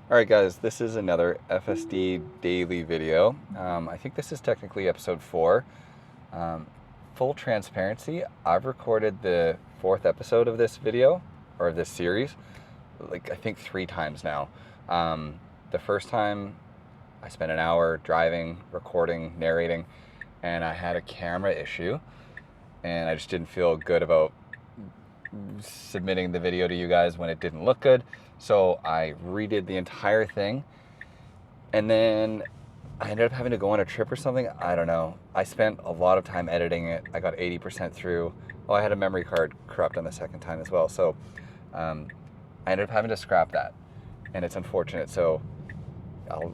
Alright guys, this is another FSD daily video. I think this is technically episode 4. Full transparency, I've recorded the 4th episode of this video, or this series, like I think 3 times now. The first time I spent an hour driving, recording, narrating, and I had a camera issue, and I just didn't feel good about submitting the video to you guys when it didn't look good. So I redid the entire thing, and then I ended up having to go on a trip or something. I don't know. I spent a lot of time editing it. I got 80% through. Oh, I had a memory card corrupt on the second time as well. So I ended up having to scrap that, and it's unfortunate. So I'll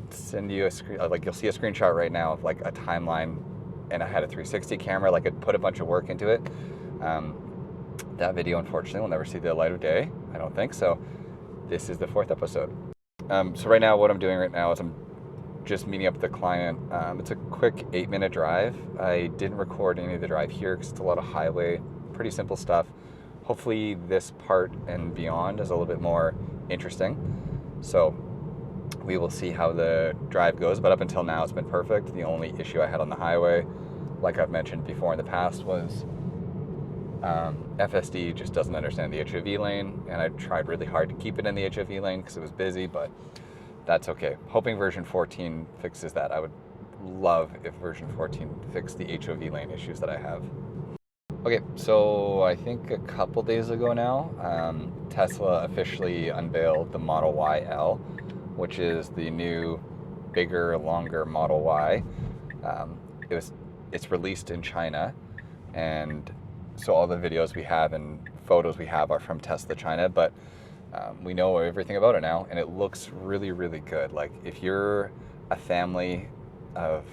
send you a screen, like you'll see a screenshot right now of like a timeline, and I had a 360 camera. Like it put a bunch of work into it. That video, unfortunately, will never see the light of day. I don't think so. This is the 4th episode. So right now, what I'm doing right now is I'm just meeting up with the client. It's a quick 8-minute drive. I didn't record any of the drive here because it's a lot of highway, pretty simple stuff. Hopefully this part and beyond is a little bit more interesting. So we will see how the drive goes, but up until now it's been perfect. The only issue I had on the highway, like I've mentioned before in the past, was FSD just doesn't understand the HOV lane, and I tried really hard to keep it in the HOV lane because it was busy, but that's okay. Hoping version 14 fixes that. I would love if version 14 fixed the HOV lane issues that I have. Okay, so I think a couple days ago now, Tesla officially unveiled the Model Y L, which is the new, bigger, longer Model Y. It's released in China, and so all the videos we have and photos we have are from Tesla China, but we know everything about it now, and it looks really, really good. Like if you're a family of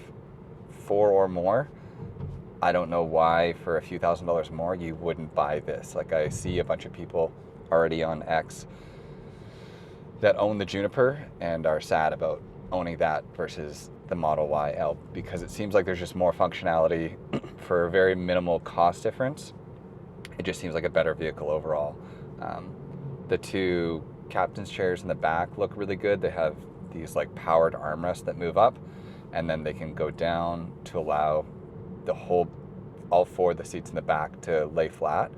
4 or more, I don't know why for a few $1,000s more you wouldn't buy this. Like I see a bunch of people already on X that own the Juniper and are sad about owning that versus the Model Y L, because it seems like there's just more functionality for a very minimal cost difference. It just seems like a better vehicle overall. The 2 captain's chairs in the back look really good. They have these like powered armrests that move up, and then they can go down to allow all 4 of the seats in the back to lay flat,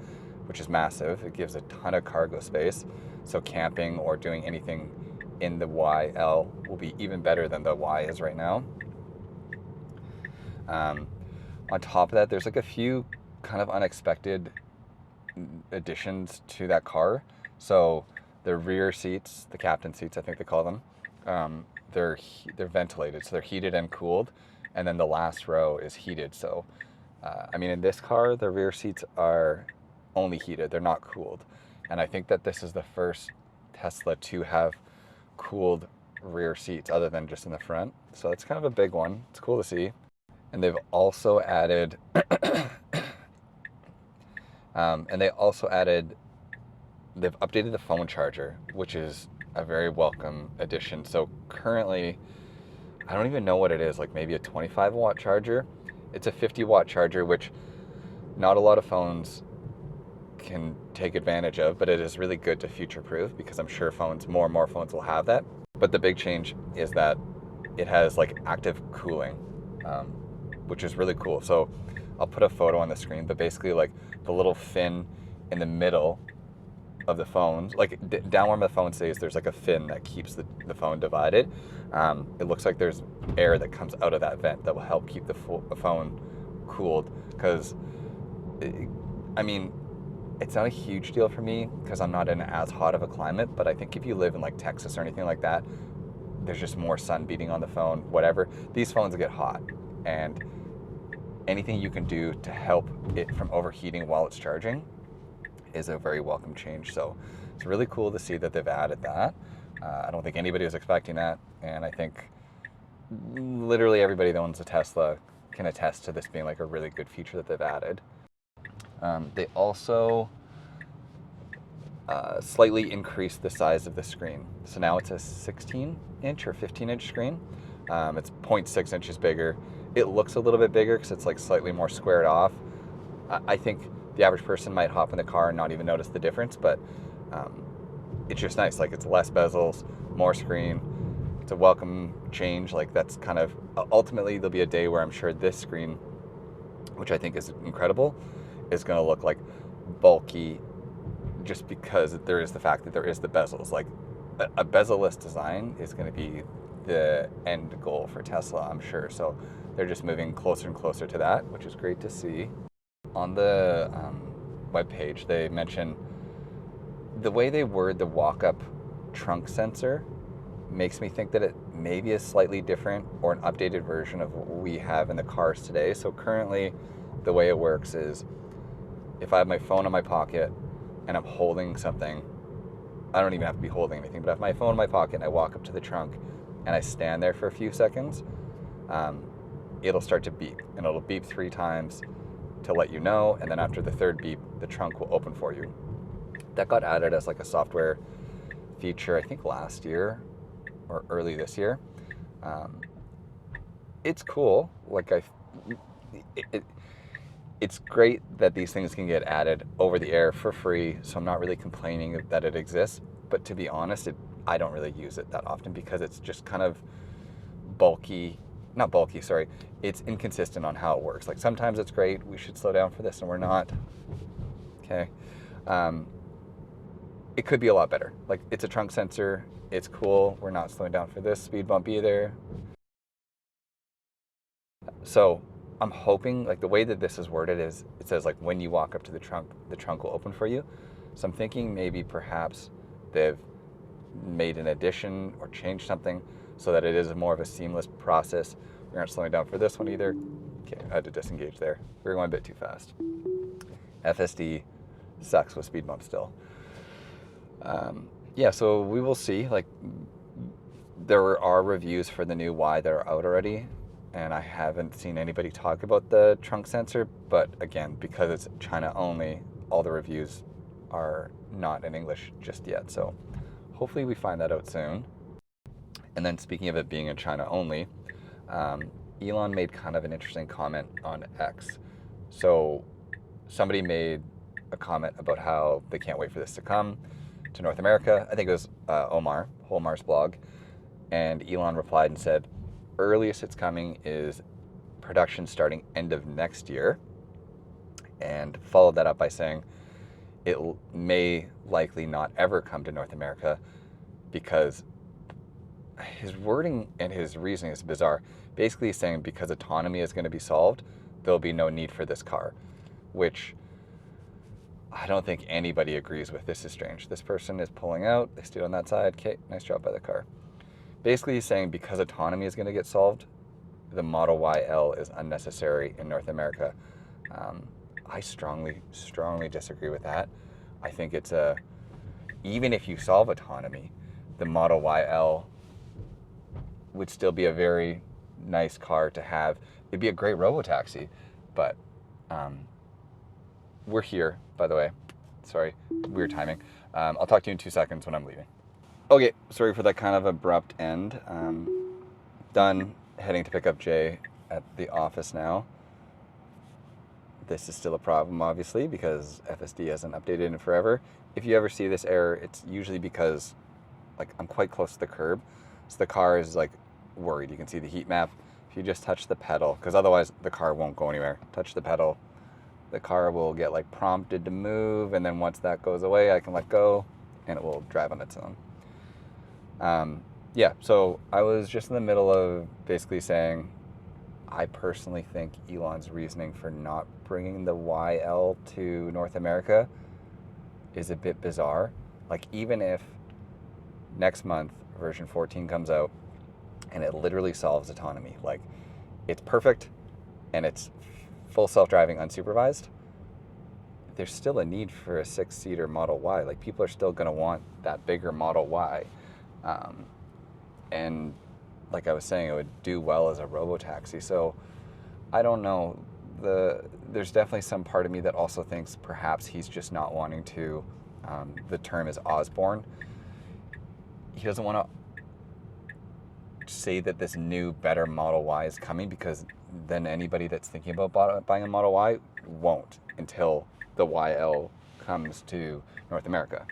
which is massive. It gives a ton of cargo space. So camping or doing anything in the YL will be even better than the Y is right now. On top of that, there's like a few kind of unexpected additions to that car. So the rear seats, the captain seats, I think they call them, they're ventilated, so they're heated and cooled, and then the last row is heated. So I mean, in this car, the rear seats are only heated, they're not cooled, and I think that this is the first Tesla to have cooled rear seats other than just in the front. So it's kind of a big one. It's cool to see. And they've also added they've updated the phone charger, which is a very welcome addition. So currently, I don't even know what it is, like maybe a 25-watt charger. It's a 50-watt charger, which not a lot of phones can take advantage of, but it is really good to future-proof, because I'm sure more and more phones will have that. But the big change is that it has like active cooling, which is really cool. So I'll put a photo on the screen, but basically like the little fin in the middle of the phone, like down where the phone stays, there's like a fin that keeps the phone divided. It looks like there's air that comes out of that vent that will help keep the phone cooled, because I mean, it's not a huge deal for me because I'm not in as hot of a climate, but I think if you live in like Texas or anything like that, there's just more sun beating on the phone, whatever. These phones get hot, and anything you can do to help it from overheating while it's charging is a very welcome change. So it's really cool to see that they've added that. I don't think anybody was expecting that, and I think literally everybody that owns a Tesla can attest to this being like a really good feature that they've added. They also slightly increased the size of the screen. So now it's a 16-inch or 15-inch screen. It's 0.6 inches bigger. It looks a little bit bigger because it's like slightly more squared off. I think the average person might hop in the car and not even notice the difference, but it's just nice. Like, it's less bezels, more screen. It's a welcome change. Like, that's kind of, ultimately there'll be a day where I'm sure this screen, which I think is incredible, is going to look like bulky, just because there is the fact that there is the bezels. Like, a bezel-less design is going to be the end goal for Tesla, I'm sure. So they're just moving closer and closer to that, which is great to see. On the webpage, they mention the way they word the walk-up trunk sensor makes me think that it maybe is slightly different or an updated version of what we have in the cars today. So currently, the way it works is if I have my phone in my pocket and I'm holding something, I don't even have to be holding anything, but I have my phone in my pocket and I walk up to the trunk and I stand there for a few seconds, it'll start to beep, and it'll beep 3 times to let you know, and then after the 3rd beep, the trunk will open for you. That got added as like a software feature, I think last year or early this year. It's cool. Like, it's great that these things can get added over the air for free, so I'm not really complaining that it exists. But to be honest, I don't really use it that often because it's just kind of it's inconsistent on how it works. Like, sometimes it's great, we should slow down for this, and we're not. Okay. It could be a lot better. Like, it's a trunk sensor, it's cool, we're not slowing down for this speed bump either. So I'm hoping, like, the way that this is worded is, it says, like, when you walk up to the trunk will open for you. So I'm thinking maybe perhaps they've made an addition or changed something so that it is more of a seamless process. We aren't slowing down for this one either. Okay, I had to disengage there. We were going a bit too fast. FSD sucks with speed bumps still. Yeah, so we will see. Like, there are reviews for the new Y that are out already, and I haven't seen anybody talk about the trunk sensor, but again, because it's China only, all the reviews are not in English just yet, so hopefully we find that out soon. And then, speaking of it being in China only, Elon made kind of an interesting comment on X. So somebody made a comment about how they can't wait for this to come to North America. I think it was Omar's blog. And Elon replied and said, earliest it's coming is production starting end of next year. And followed that up by saying it may likely not ever come to North America, because his wording and his reasoning is bizarre. Basically he's saying because autonomy is going to be solved, there'll be no need for this car, which I don't think anybody agrees with. This is strange. This person is pulling out. They stood on that side. Okay, nice job by the car. Basically he's saying because autonomy is going to get solved, the Model Y L is unnecessary in North America. I strongly disagree with that. I think it's even if you solve autonomy, the Model Y L would still be a very nice car to have. It'd be a great Robotaxi, but we're here, by the way. Sorry, weird timing. I'll talk to you in 2 seconds when I'm leaving. Okay, sorry for that kind of abrupt end. Done heading to pick up Jay at the office now. This is still a problem, obviously, because FSD hasn't updated in forever. If you ever see this error, it's usually because, like, I'm quite close to the curb, so the car is, like, worried. You can see the heat map. If you just touch the pedal, because otherwise the car won't go anywhere. Touch the pedal, the car will get, like, prompted to move, and then once that goes away, I can let go, and it will drive on its own. Yeah, so I was just in the middle of basically saying I personally think Elon's reasoning for not bringing the YL to North America is a bit bizarre. Like, even if next month version 14 comes out and it literally solves autonomy, like, it's perfect and it's full self-driving unsupervised, there's still a need for a 6-seater Model Y. Like, people are still going to want that bigger Model Y. And like I was saying, it would do well as a Robotaxi. So I don't know. There's definitely some part of me that also thinks perhaps he's just not wanting to, the term is Osborne. He doesn't want to say that this new, better Model Y is coming, because then anybody that's thinking about buying a Model Y won't until the YL comes to North America.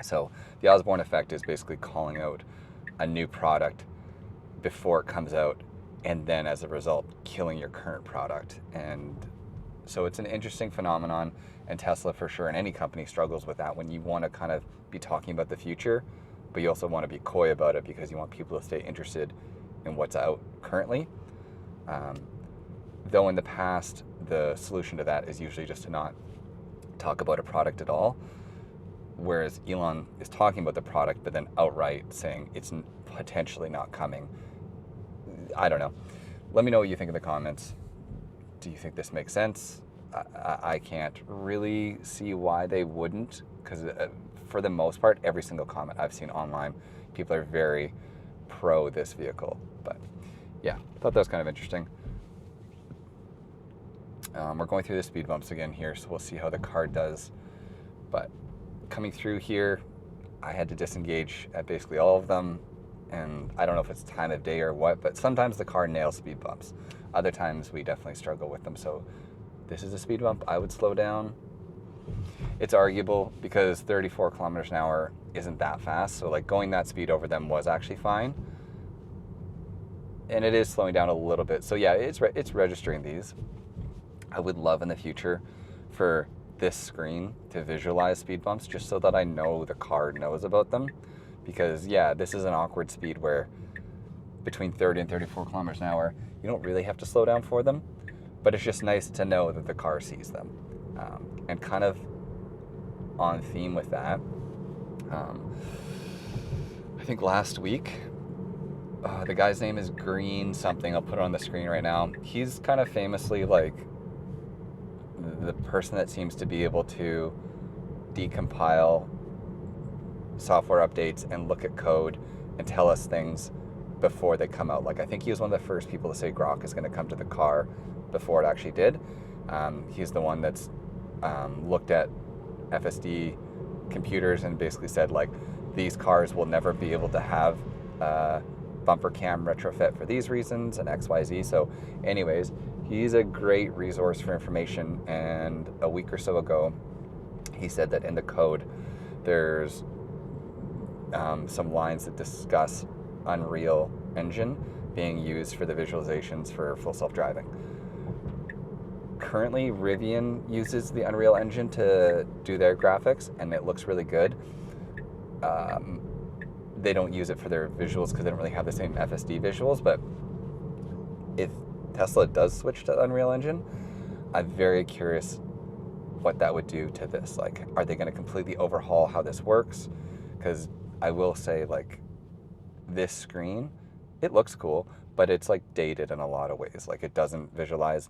So the Osborne effect is basically calling out a new product before it comes out, and then as a result killing your current product. And so it's an interesting phenomenon, and Tesla for sure, and any company struggles with that when you want to kind of be talking about the future, but you also want to be coy about it because you want people to stay interested in what's out currently. Though in the past, the solution to that is usually just to not talk about a product at all, whereas Elon is talking about the product, but then outright saying it's potentially not coming. I don't know. Let me know what you think in the comments. Do you think this makes sense? I can't really see why they wouldn't, because for the most part, every single comment I've seen online, people are very pro this vehicle. But yeah, I thought that was kind of interesting. We're going through the speed bumps again here, so we'll see how the car does. But coming through here, I had to disengage at basically all of them. And I don't know if it's time of day or what, but sometimes the car nails speed bumps. Other times we definitely struggle with them. So this is a speed bump. I would slow down. It's arguable because 34 kilometers an hour isn't that fast. So like going that speed over them was actually fine. And it is slowing down a little bit. So yeah, it's registering these. I would love in the future for this screen to visualize speed bumps just so that I know the car knows about them. Because yeah, this is an awkward speed where between 30 and 34 kilometers an hour, you don't really have to slow down for them, but it's just nice to know that the car sees them. And kind of on theme with that, I think last week, the guy's name is Green something, I'll put it on the screen right now. He's kind of famously like the person that seems to be able to decompile software updates and look at code and tell us things before they come out. Like I think he was one of the first people to say Grok is going to come to the car before it actually did. He's the one that's looked at FSD computers and basically said like these cars will never be able to have bumper cam retrofit for these reasons and XYZ. So anyways, he's a great resource for information, and a week or so ago he said that in the code there's some lines that discuss Unreal Engine being used for the visualizations for full self-driving. Currently, Rivian uses the Unreal Engine to do their graphics, and it looks really good. They don't use it for their visuals because they don't really have the same FSD visuals, but if Tesla does switch to Unreal Engine, I'm very curious what that would do to this. Like, are they going to completely overhaul how this works? Because I will say, like, this screen, it looks cool, but it's like dated in a lot of ways. Like, it doesn't visualize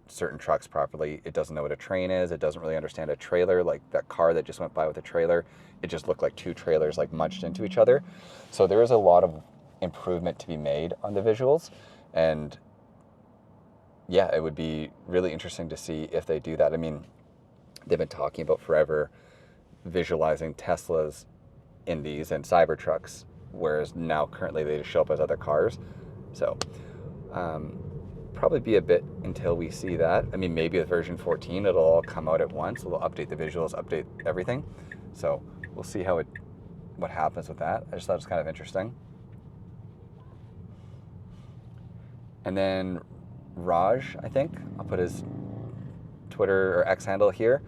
certain trucks properly. It doesn't know what a train is. It doesn't really understand a trailer. Like that car that just went by with a trailer, it just looked like two trailers like munched into each other. So there is a lot of improvement to be made on the visuals, and yeah, it would be really interesting to see if they do that. I mean, they've been talking about forever visualizing Teslas in these and Cybertrucks, whereas now currently they just show up as other cars. So probably be a bit until we see that. I mean, maybe with version 14 it'll all come out at once. It'll update the visuals, update everything. So we'll see what happens with that. I just thought it was kind of interesting. And then Raj, I think, I'll put his Twitter or X handle here.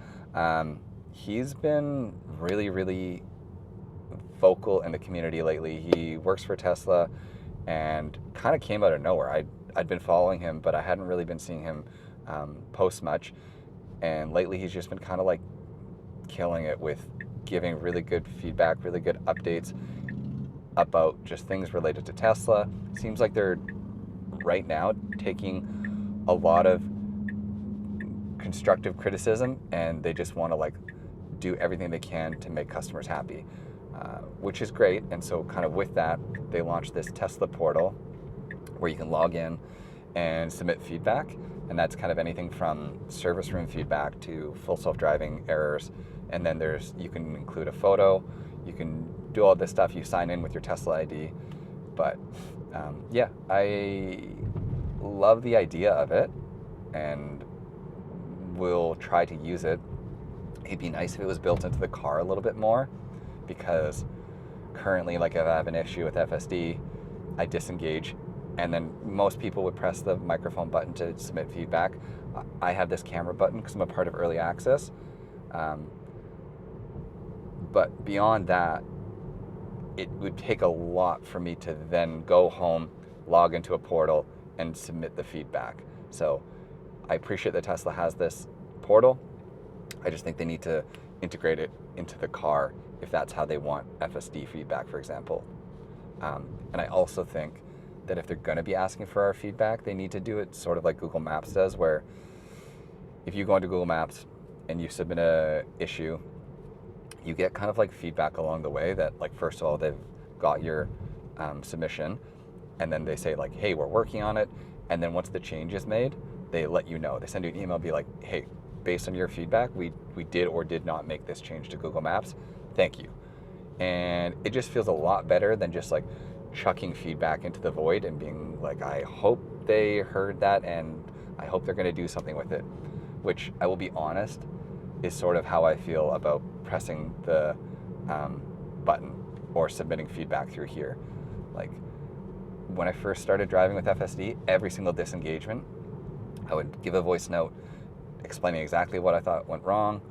He's been really, really vocal in the community lately. He works for Tesla and kind of came out of nowhere. I'd been following him, but I hadn't really been seeing him post much. And lately he's just been kind of like killing it with giving really good feedback, really good updates about just things related to Tesla. Seems like they're right now taking a lot of constructive criticism, and they just want to like do everything they can to make customers happy, which is great. And so kind of with that, they launched this Tesla portal where you can log in and submit feedback, and that's kind of anything from service room feedback to full self-driving errors. And then you can include a photo, you can do all this stuff, you sign in with your Tesla ID. But yeah, I love the idea of it and will try to use it. It'd be nice if it was built into the car a little bit more, because currently, like, if I have an issue with FSD, I disengage, and then most people would press the microphone button to submit feedback. I have this camera button because I'm a part of early access. But beyond that, it would take a lot for me to then go home, log into a portal, and submit the feedback. So I appreciate that Tesla has this portal. I just think they need to integrate it into the car if that's how they want FSD feedback, for example. And I also think that if they're going to be asking for our feedback, they need to do it sort of like Google Maps does, where if you go into Google Maps and you submit a issue, you get kind of like feedback along the way that, like, first of all, they've got your submission, and then they say, like, hey, we're working on it. And then once the change is made, they let you know. They send you an email, be like, hey, based on your feedback, we did or did not make this change to Google Maps. Thank you. And it just feels a lot better than just like chucking feedback into the void and being like, I hope they heard that and I hope they're going to do something with it, which, I will be honest, is sort of how I feel about pressing the button or submitting feedback through here. Like, when I first started driving with FSD, every single disengagement, I would give a voice note explaining exactly what I thought went wrong.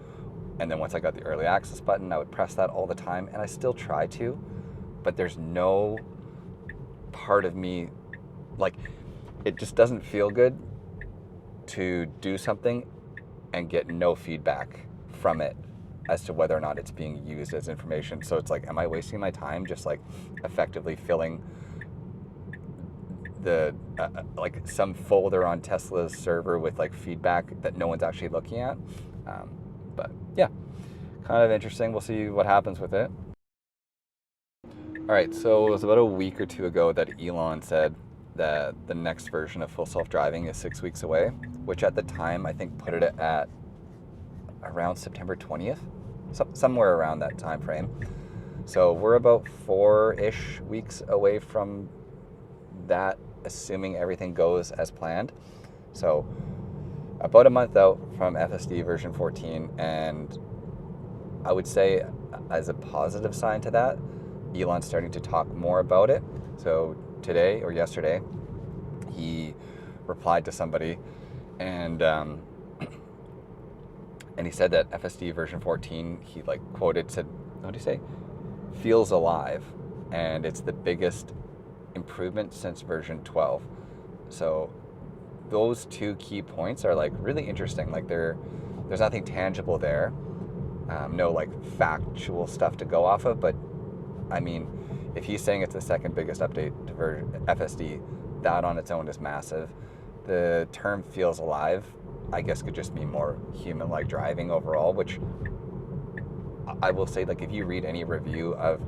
And then once I got the early access button, I would press that all the time, and I still try to, but there's no part of me, like, it just doesn't feel good to do something and get no feedback from it as to whether or not it's being used as information. So it's like, am I wasting my time just like effectively filling the like some folder on Tesla's server with like feedback that no one's actually looking at? But yeah, kind of interesting. We'll see what happens with it. All right, so it was about a week or two ago that Elon said that the next version of full self-driving is 6 weeks away, which at the time I think put it at around September 20th, somewhere around that time frame. So we're about 4-ish weeks away from that, assuming everything goes as planned. So about a month out from FSD version 14, and I would say as a positive sign to that, Elon's starting to talk more about it. So today or yesterday, he replied to somebody, and he said that FSD version 14, he like quoted, said, what did he say? Feels alive, and it's the biggest improvement since version 12. So those two key points are like really interesting. Like there's nothing tangible there, no like factual stuff to go off of, but I mean, if he's saying it's the second biggest update to version FSD, that on its own is massive. The term feels alive, I guess, could just mean more human-like driving overall, which I will say, like, if you read any review of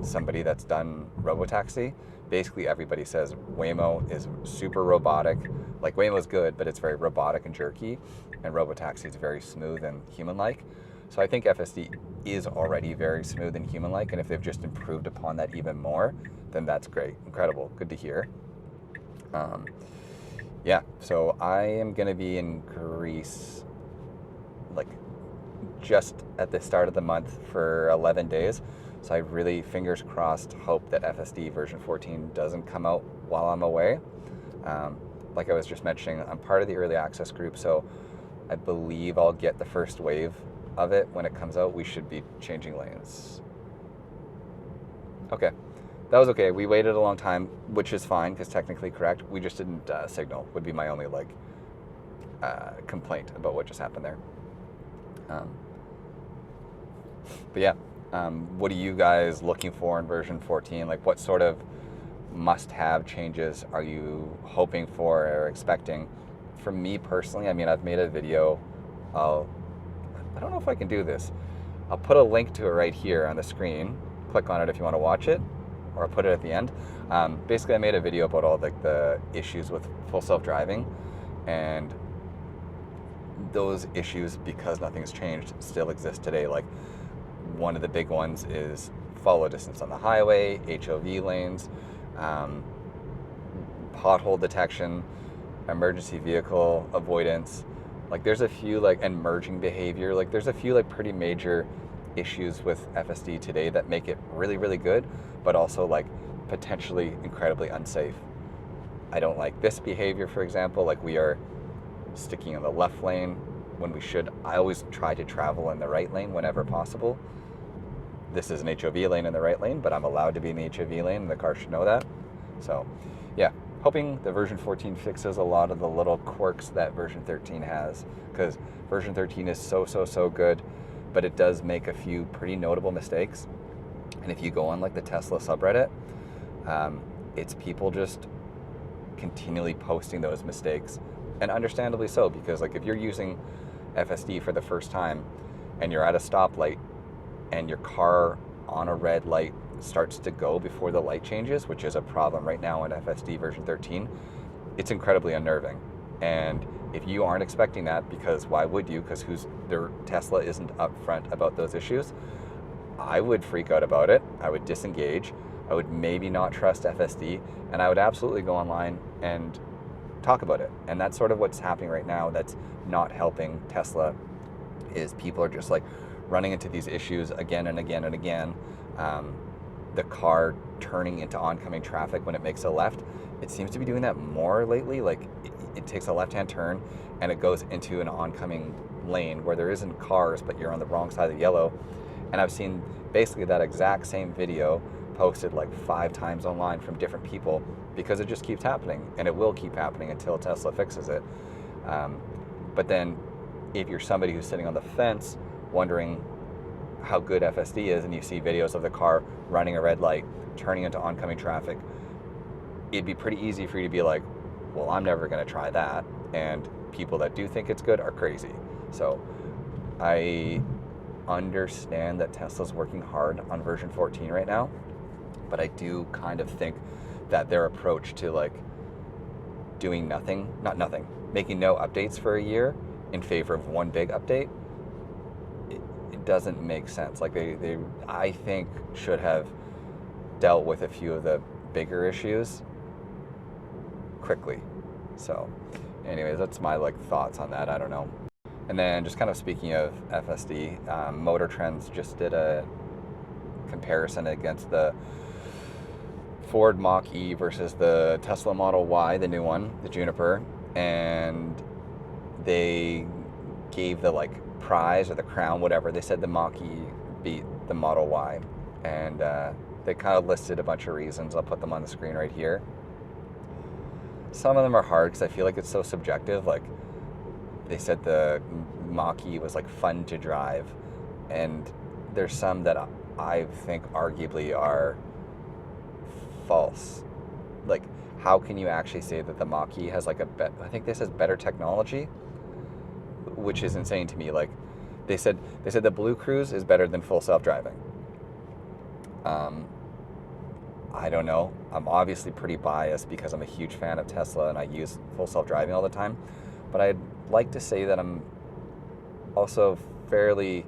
somebody that's done Robotaxi, basically everybody says Waymo is super robotic. Like, Waymo's good, but it's very robotic and jerky, and Robotaxi is very smooth and human-like. So I think FSD is already very smooth and human-like, and if they've just improved upon that even more, then that's great. Incredible. Good to hear. Yeah, so I am going to be in Greece, like, just at the start of the month for 11 days. So I really, fingers crossed, hope that FSD version 14 doesn't come out while I'm away. Like I was just mentioning, I'm part of the early access group, so I believe I'll get the first wave of it when it comes out. We should be changing lanes. Okay, that was okay. We waited a long time, which is fine because technically correct. We just didn't signal, would be my only like complaint about what just happened there. But yeah, what are you guys looking for in version 14? Like, what sort of must-have changes are you hoping for or expecting? For me personally, I mean, I've made a video. I don't know if I can do this. I'll put a link to it right here on the screen. Click on it if you want to watch it, or I'll put it at the end. Basically, I made a video about all like the issues with full self-driving, and those issues, because nothing's changed, still exist today. Like, one of the big ones is follow distance on the highway, HOV lanes, pothole detection, emergency vehicle avoidance. Like there's a few like, and merging behavior, like there's a few like pretty major issues with FSD today that make it really, really good, but also like potentially incredibly unsafe. I don't like this behavior, for example, like we are sticking in the left lane when we should. I always try to travel in the right lane whenever possible. This is an HOV lane in the right lane, but I'm allowed to be in the HOV lane, and the car should know that. So yeah, hoping the version 14 fixes a lot of the little quirks that version 13 has, because version 13 is so good, but it does make a few pretty notable mistakes. And if you go on like the Tesla subreddit, it's people just continually posting those mistakes, and understandably so, because like if you're using FSD for the first time and you're at a stoplight and your car on a red light starts to go before the light changes, which is a problem right now in FSD version 13, it's incredibly unnerving. And if you aren't expecting that, because why would you? Because their Tesla isn't upfront about those issues, I would freak out about it. I would disengage. I would maybe not trust FSD, and I would absolutely go online and talk about it. And that's sort of what's happening right now that's not helping Tesla, is people are just like running into these issues again and again and again. The car turning into oncoming traffic when it makes a left, it seems to be doing that more lately. Like it takes a left-hand turn and it goes into an oncoming lane where there isn't cars, but you're on the wrong side of the yellow. And I've seen basically that exact same video posted like 5 times online from different people, because it just keeps happening, and it will keep happening until Tesla fixes it. But then if you're somebody who's sitting on the fence wondering how good FSD is, and you see videos of the car running a red light, turning into oncoming traffic, it'd be pretty easy for you to be like, well, I'm never going to try that. And people that do think it's good are crazy. So I understand that Tesla's working hard on version 14 right now, but I do kind of think that their approach to like doing making no updates for a year in favor of one big update, it doesn't make sense. Like they I think should have dealt with a few of the bigger issues quickly. So anyways, that's my like thoughts on that. I don't know. And then just kind of speaking of FSD, Motor Trends just did a comparison against the Ford Mach-e versus the Tesla Model Y, the new one, the Juniper, and they gave the like prize or the crown, whatever. They said the Mach-e beat the Model Y, and they kind of listed a bunch of reasons. I'll put them on the screen right here. Some of them are hard because I feel like it's so subjective. Like they said the Mach-e was like fun to drive, and there's some that I think arguably are false. Like, how can you actually say that the Mach-e has like I think this has better technology, which is insane to me. Like they said the Blue Cruise is better than full self-driving. I don't know. I'm obviously pretty biased because I'm a huge fan of Tesla and I use full self-driving all the time, but I'd like to say that I'm also fairly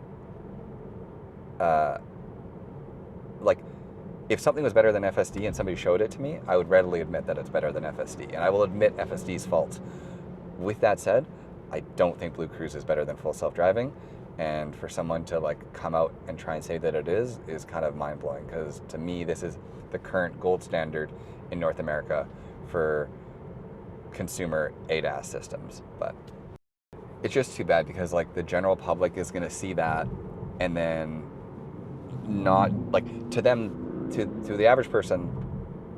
like, if something was better than FSD and somebody showed it to me, I would readily admit that it's better than FSD, and I will admit FSD's faults. With that said, I don't think Blue Cruise is better than full self-driving, and for someone to like come out and try and say that it is kind of mind-blowing, because to me this is the current gold standard in North America for consumer ADAS systems. But it's just too bad, because like the general public is going to see that, and then not like, to them, to the average person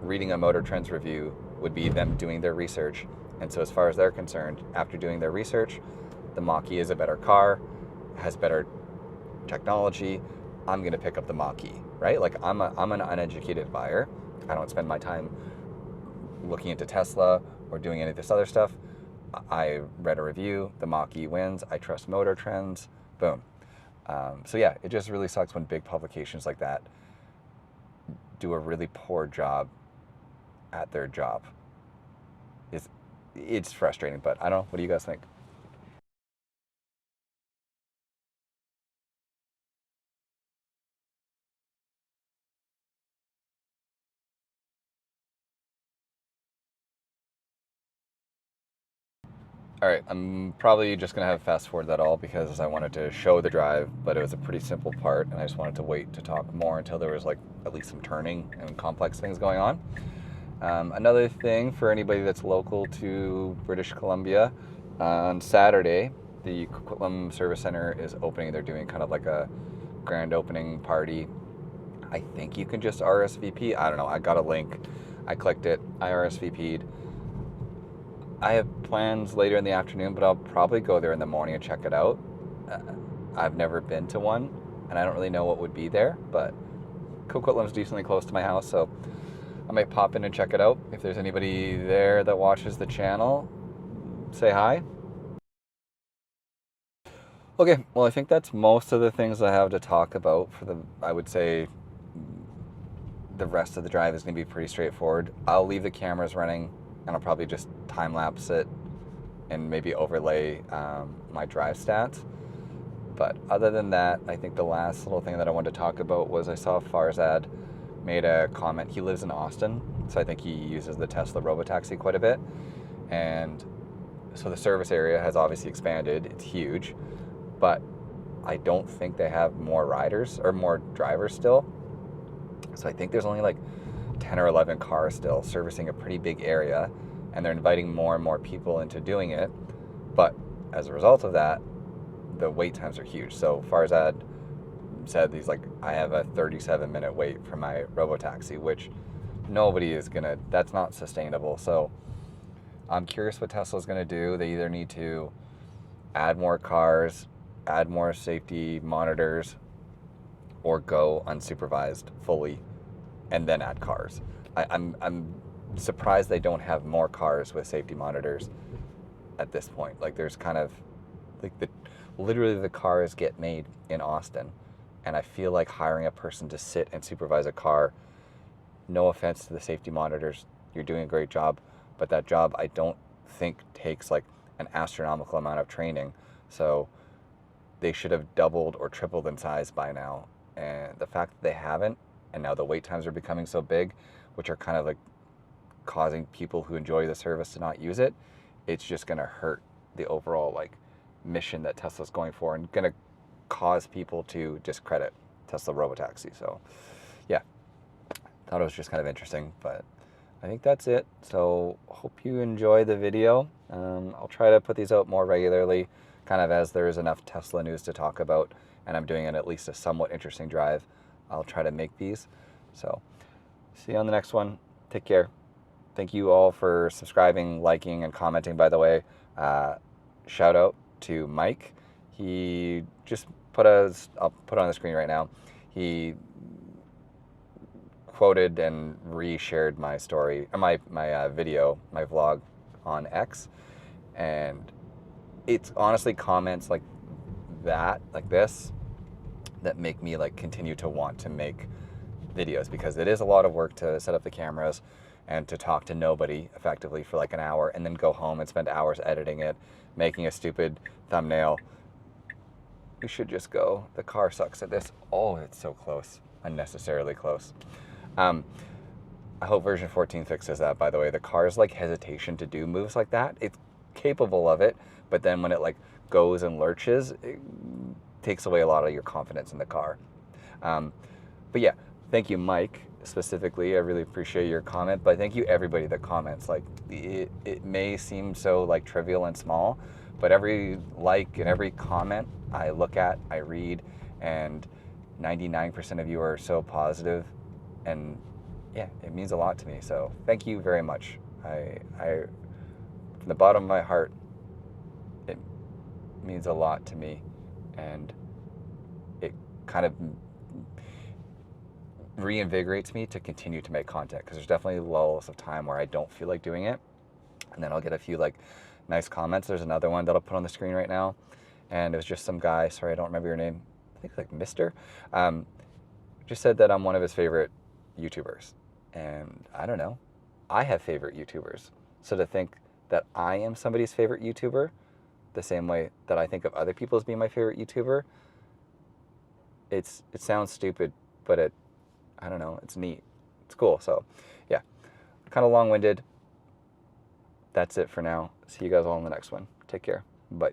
reading a Motor Trends review would be them doing their research. And so as far as they're concerned, after doing their research, the Mach-e is a better car, has better technology, I'm going to pick up the Mach-e, right? Like I'm an uneducated buyer. I don't spend my time looking into Tesla or doing any of this other stuff. I read a review, the Mach-e wins, I trust Motor Trends, boom. So yeah, it just really sucks when big publications like that do a really poor job at their job. It's frustrating, but I don't know. What do you guys think? All right, I'm probably just going to have fast forward that all because I wanted to show the drive, but it was a pretty simple part, and I just wanted to wait to talk more until there was like at least some turning and complex things going on. Another thing for anybody that's local to British Columbia, on Saturday, the Coquitlam Service Center is opening. They're doing kind of like a grand opening party. I think you can just RSVP. I don't know. I got a link. I clicked it. I RSVP'd. I have plans later in the afternoon, but I'll probably go there in the morning and check it out. I've never been to one, and I don't really know what would be there, but Coquitlam's decently close to my house, so I might pop in and check it out. If there's anybody there that watches the channel, say hi. Okay, well, I think that's most of the things I have to talk about for I would say the rest of the drive is going to be pretty straightforward. I'll leave the cameras running, and I'll probably just time-lapse it and maybe overlay my drive stats. But other than that, I think the last little thing that I wanted to talk about was I saw Farzad made a comment. He lives in Austin, so I think he uses the Tesla Robotaxi quite a bit. And so the service area has obviously expanded. It's huge, but I don't think they have more riders or more drivers still. So I think there's only like 10 or 11 cars still servicing a pretty big area, and they're inviting more and more people into doing it. But as a result of that, the wait times are huge. So Farzad said he's like, I have a 37-minute wait for my Robotaxi, which nobody is gonna, that's not sustainable. So I'm curious what Tesla's gonna do. They either need to add more cars, add more safety monitors, or go unsupervised fully and then add cars. I'm surprised they don't have more cars with safety monitors at this point. Like there's kind of like literally the cars get made in Austin, and I feel like hiring a person to sit and supervise a car, no offense to the safety monitors, you're doing a great job, but that job I don't think takes like an astronomical amount of training. So they should have doubled or tripled in size by now. And the fact that they haven't, and now the wait times are becoming so big, which are kind of like causing people who enjoy the service to not use it, it's just going to hurt the overall like mission that Tesla's going for, and going to cause people to discredit Tesla Robotaxi. So yeah, thought it was just kind of interesting, but I think that's it. So hope you enjoy the video. I'll try to put these out more regularly, kind of as there is enough Tesla news to talk about, and I'm doing at least a somewhat interesting drive. I'll try to make these. So see you on the next one. Take care. Thank you all for subscribing, liking, and commenting, by the way. Shout out to Mike. He just I'll put it on the screen right now. He quoted and reshared my story, or my video, my vlog on X. And it's honestly comments like that, like this, that make me like continue to want to make videos, because it is a lot of work to set up the cameras and to talk to nobody effectively for like an hour, and then go home and spend hours editing it, making a stupid thumbnail. We should just go. The car sucks at this. Oh, it's so close. Unnecessarily close. I hope version 14 fixes that, by the way. The car's like hesitation to do moves like that, it's capable of it, but then when it like goes and lurches, it takes away a lot of your confidence in the car. But yeah, thank you, Mike, specifically. I really appreciate your comment, but thank you everybody that comments. Like it may seem so like trivial and small, but every like and every comment I look at, I read, and 99% of you are so positive, and yeah, it means a lot to me. So thank you very much. I from the bottom of my heart, it means a lot to me, and it kind of reinvigorates me to continue to make content, because there's definitely lulls of time where I don't feel like doing it, and then I'll get a few like nice comments. There's another one that I'll put on the screen right now, and it was just some guy, sorry I don't remember your name, I think like Mr. Just said that I'm one of his favorite YouTubers, and I don't know, I have favorite YouTubers, so to think that I am somebody's favorite YouTuber the same way that I think of other people as being my favorite YouTuber, it sounds stupid, but I don't know, it's neat, it's cool. So yeah, kind of long-winded. That's it for now. See you guys all in the next one. Take care. Bye.